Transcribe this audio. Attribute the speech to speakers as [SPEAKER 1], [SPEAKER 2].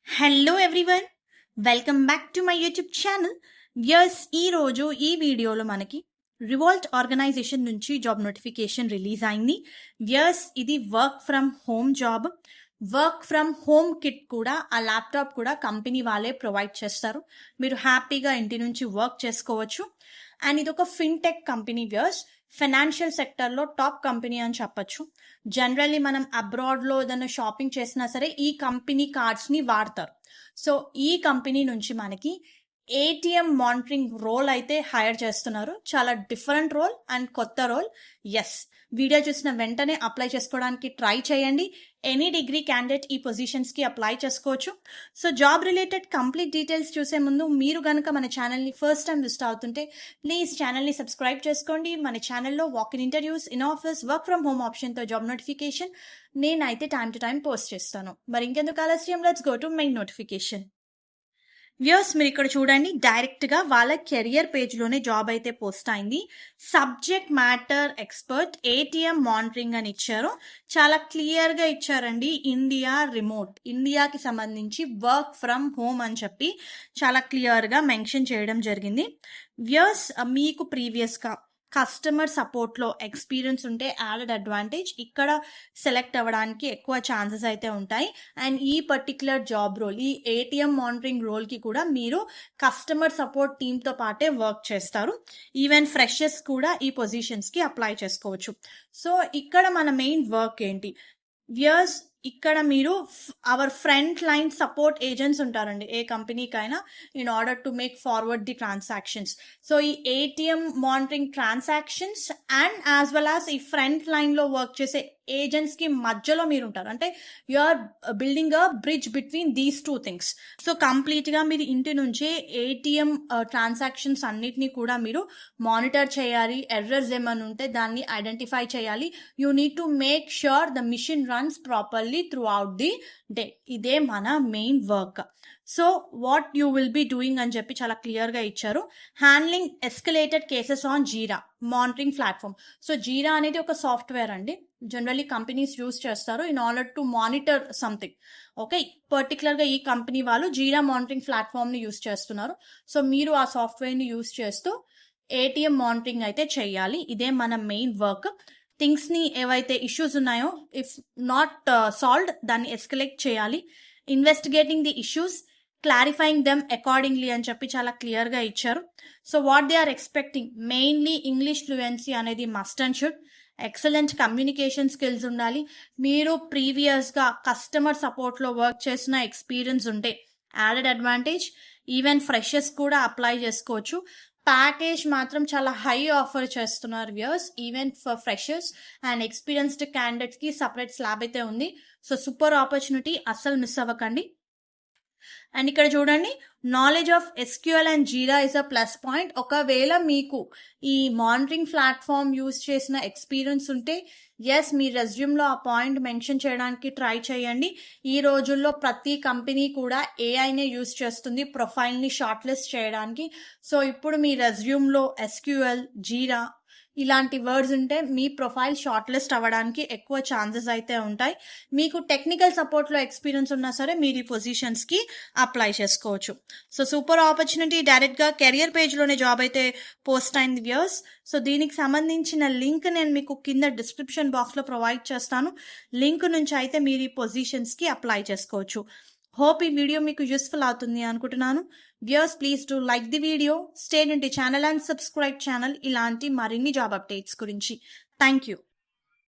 [SPEAKER 1] Hello everyone, welcome back to my YouTube channel. ఈ రోజు ఈ వీడియోలో మనకి రివాల్ట్ ఆర్గనైజేషన్ నుంచి జాబ్ నోటిఫికేషన్ రిలీజ్ అయింది. ఇది work from home job. Work from home kit కూడా, ఆ ల్యాప్టాప్ కూడా కంపెనీ వాళ్ళే ప్రొవైడ్ చేస్తారు. మీరు హ్యాపీగా ఇంటి నుంచి వర్క్ చేసుకోవచ్చు. అండ్ ఇది ఒక ఫిన్టెక్ కంపెనీ. ఫైనాన్షియల్ సెక్టర్లో టాప్ కంపెనీ అని చెప్పొచ్చు. జనరల్లీ మనం అబ్రాడ్లో ఏదైనా షాపింగ్ చేసినా సరే ఈ కంపెనీ కార్డ్స్ని వాడతారు. సో ఈ కంపెనీ నుంచి మనకి ఏటీఎం మానిటరింగ్ రోల్ అయితే హైర్ చేస్తున్నారు. చాలా డిఫరెంట్ రోల్ అండ్ కొత్త రోల్. వీడియో చూసిన వెంటనే అప్లై చేసుకోవడానికి ట్రై చేయండి. ఎనీ డిగ్రీ క్యాండిడేట్ ఈ పొజిషన్స్కి అప్లై చేసుకోవచ్చు. So job related complete details చూసే ముందు మీరు కనుక మన ఛానల్ని ఫస్ట్ టైం విజిట్ అవుతుంటే ప్లీజ్ ఛానల్ని సబ్స్క్రైబ్ చేసుకోండి. మన ఛానల్లో walk in interviews, in office, work from home ఆప్షన్తో జాబ్ నోటిఫికేషన్ నేనైతే టైం టు టైం పోస్ట్ చేస్తాను. మరి ఇంకెందుకు ఆలస్యం, let's go to main notification. మీరు ఇక్కడ చూడండి, డైరెక్ట్ గా వాళ్ళ కెరియర్ పేజ్ లోనే జాబ్ అయితే పోస్ట్ అయింది. Subject matter expert ATM monitoring అని ఇచ్చారు. చాలా క్లియర్ గా ఇచ్చారండి. ఇండియా రిమోట్, ఇండియాకి సంబంధించి వర్క్ ఫ్రమ్ హోమ్ అని చెప్పి చాలా క్లియర్ గా మెన్షన్ చేయడం జరిగింది. మీకు ప్రీవియస్ గా కస్టమర్ సపోర్ట్లో ఎక్స్పీరియన్స్ ఉంటే యాడెడ్ అడ్వాంటేజ్. ఇక్కడ సెలెక్ట్ అవ్వడానికి ఎక్కువ ఛాన్సెస్ అయితే ఉంటాయి. అండ్ ఈ పర్టిక్యులర్ జాబ్ రోల్, ఈ ఏటీఎం మానిటరింగ్ రోల్కి కూడా మీరు కస్టమర్ సపోర్ట్ టీమ్తో పాటే వర్క్ చేస్తారు. ఈవెన్ ఫ్రెషర్స్ కూడా ఈ పొజిషన్స్కి అప్లై చేసుకోవచ్చు. సో ఇక్కడ మన మెయిన్ వర్క్ ఏంటి? ఇక్కడ మీరు our front line support agents ఉంటారండి ఏ కంపెనీకైనా, in order to make forward the transactions. So ఈ ATM monitoring transactions and as well as ఈ ఫ్రంట్ లైన్లో వర్క్ చేసే ఏజెంట్స్ కి మధ్యలో మీరు ఉంటారు. అంటే you are building a bridge between these two things. So complete గా మీరు ఇంటి నుంచే ఏటీఎం ట్రాన్సాక్షన్స్ అన్నిటినీ కూడా మీరు మానిటర్ చేయాలి. ఎర్రర్స్ ఏమైనా ఉంటే దాన్ని ఐడెంటిఫై చేయాలి. You need to make sure the machine runs properly throughout the day. ఇదే మన main work. So what you will be doing అని చెప్పి చాలా క్లియర్గా ఇచ్చారు. Handling escalated cases on Jira monitoring platform. So Jira అనేది ఒక సాఫ్ట్వేర్ అండి, జనరల్లీ కంపెనీస్ యూస్ చేస్తారు in order to monitor something. Okay, పర్టికులర్గా ఈ కంపెనీ వాళ్ళు జీరా మానిటరింగ్ ప్లాట్ఫామ్ని యూస్ చేస్తున్నారు. సో మీరు ఆ సాఫ్ట్వేర్ని యూస్ చేస్తూ ఏటీఎం మానిటరింగ్ అయితే చేయాలి. ఇదే మన మెయిన్ వర్క్. థింగ్స్ని ఏవైతే ఇష్యూస్ ఉన్నాయో, ఇఫ్ నాట్ సాల్వ్డ్ దాన్ని ఎస్కలేట్ చేయాలి. Investigating the issues, clarifying them accordingly అని చెప్పి చాలా క్లియర్గా ఇచ్చారు. So what they are expecting, mainly English fluency అనేది must and should. Excellent communication skills ఉండాలి. మీరు ప్రీవియస్గా కస్టమర్ సపోర్ట్లో వర్క్ చేసిన ఎక్స్పీరియన్స్ ఉంటే యాడెడ్ అడ్వాంటేజ్. ఈవెన్ ఫ్రెషర్స్ కూడా అప్లై చేసుకోవచ్చు. ప్యాకేజ్ మాత్రం చాలా హై ఆఫర్ చేస్తున్నారు even for freshers and experienced క్యాండిడేట్స్కి సపరేట్ స్లాబ్ అయితే ఉంది. సో సూపర్ ఆపర్చునిటీ, అస్సలు మిస్ అవ్వకండి. అండ్ ఇక్కడ చూడండి, knowledge of SQL and jeera is a plus point. ఒకవేళ మీకు ఈ మానిటరింగ్ ప్లాట్ఫామ్ యూస్ చేసిన ఎక్స్పీరియన్స్ ఉంటే మీ రెజ్యూమ్లో ఆ పాయింట్ మెన్షన్ చేయడానికి ట్రై చేయండి. ఈ రోజుల్లో ప్రతి కంపెనీ కూడా ఏఐనే యూస్ చేస్తుంది ప్రొఫైల్ని షార్ట్ లిస్ట్ చేయడానికి. సో ఇప్పుడు మీ రెజ్యూమ్లో ఎస్క్యూఎల్, జీరా ఇలాంటి వర్డ్స్ ఉంటే మీ ప్రొఫైల్ షార్ట్ లిస్ట్ అవ్వడానికి ఎక్కువ ఛాన్సెస్ అయితే ఉంటాయి. మీకు టెక్నికల్ సపోర్ట్లో ఎక్స్పీరియన్స్ ఉన్నా సరే మీరు ఈ పొజిషన్స్కి అప్లై చేసుకోవచ్చు. So super opportunity. డైరెక్ట్గా కెరియర్ పేజ్లోనే జాబ్ అయితే పోస్ట్ అయింది సో దీనికి సంబంధించిన లింక్ నేను మీకు కింద డిస్క్రిప్షన్ బాక్స్లో ప్రొవైడ్ చేస్తాను. లింక్ నుంచి అయితే మీరు ఈ పొజిషన్స్కి అప్లై చేసుకోవచ్చు. హోప్ ఈ వీడియో మీకు యూస్ఫుల్ అవుతుంది అనుకుంటున్నాను. Please to like the video, stay in the channel and subscribe channel ఇలాంటి మరిన్ని జాబ్ అప్డేట్స్ గురించి. Thank you.